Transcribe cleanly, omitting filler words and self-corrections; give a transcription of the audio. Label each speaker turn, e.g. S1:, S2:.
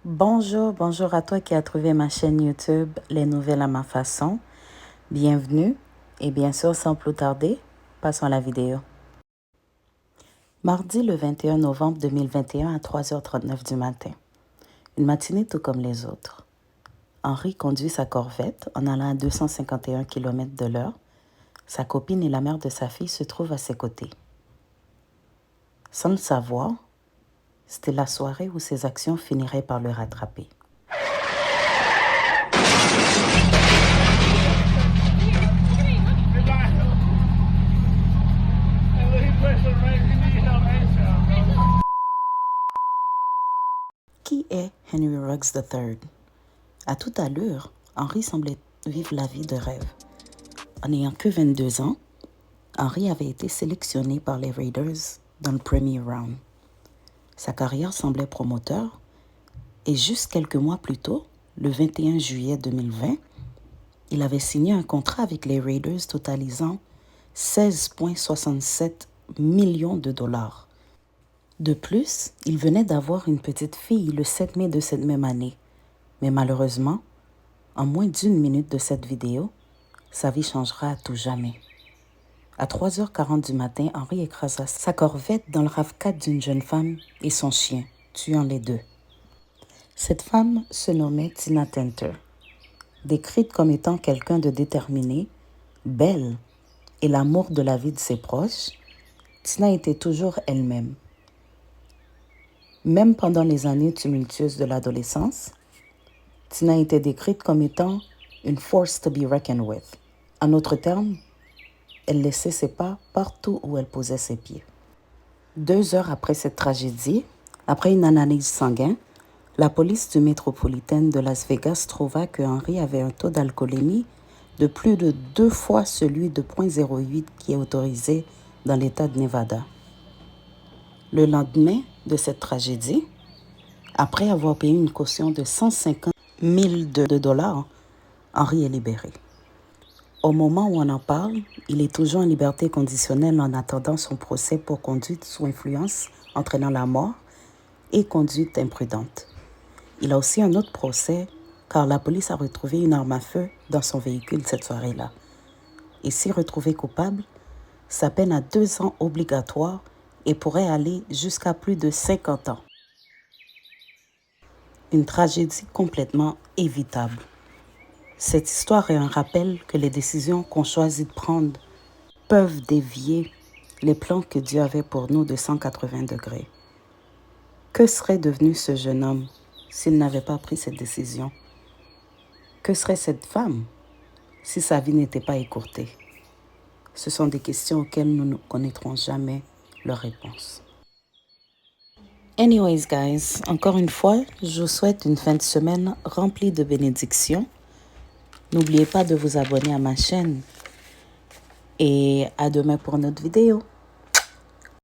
S1: Bonjour, bonjour à toi qui as trouvé ma chaîne YouTube Les Nouvelles à ma façon. Bienvenue et bien sûr, sans plus tarder, passons à la vidéo. Mardi le 21 novembre 2021 à 3h39 du matin. Une matinée tout comme les autres. Henri conduit sa Corvette en allant à 251 km de l'heure. Sa copine et la mère de sa fille se trouvent à ses côtés. Sans le savoir, c'était la soirée où ses actions finiraient par le rattraper. Qui est Henry Ruggs III? À toute allure, Henry semblait vivre la vie de rêve. En n'ayant que 22 ans, Henry avait été sélectionné par les Raiders dans le premier round. Sa carrière semblait prometteur et juste quelques mois plus tôt, le 21 juillet 2020, il avait signé un contrat avec les Raiders totalisant 16,67 millions de dollars. De plus, il venait d'avoir une petite fille le 7 mai de cette même année. Mais malheureusement, en moins d'1 minute de cette vidéo, sa vie changera à tout jamais. À 3h40 du matin, Henry écrasa sa Corvette dans le RAV4 d'une jeune femme et son chien, tuant les deux. Cette femme se nommait Tina Tenter. Décrite comme étant quelqu'un de déterminé, belle et l'amour de la vie de ses proches, Tina était toujours elle-même. Même pendant les années tumultueuses de l'adolescence, Tina était décrite comme étant une force to be reckoned with. En autres termes, elle laissait ses pas partout où elle posait ses pieds. 2 heures après cette tragédie, après une analyse sanguine, la police du métropolitaine de Las Vegas trouva que Henry avait un taux d'alcoolémie de plus de 2 fois celui de 0,08 qui est autorisé dans l'État de Nevada. Le lendemain de cette tragédie, après avoir payé une caution de 150 000 dollars, Henry est libéré. Au moment où on en parle, il est toujours en liberté conditionnelle en attendant son procès pour conduite sous influence entraînant la mort et conduite imprudente. Il a aussi un autre procès car la police a retrouvé une arme à feu dans son véhicule cette soirée-là. Et si retrouvé coupable, sa peine à 2 ans obligatoire et pourrait aller jusqu'à plus de 50 ans. Une tragédie complètement évitable. Cette histoire est un rappel que les décisions qu'on choisit de prendre peuvent dévier les plans que Dieu avait pour nous de 180 degrés. Que serait devenu ce jeune homme s'il n'avait pas pris cette décision? Que serait cette femme si sa vie n'était pas écourtée? Ce sont des questions auxquelles nous ne connaîtrons jamais leur réponse. Anyways, guys, encore une fois, je vous souhaite une fin de semaine remplie de bénédictions. N'oubliez pas de vous abonner à ma chaîne et à demain pour notre vidéo.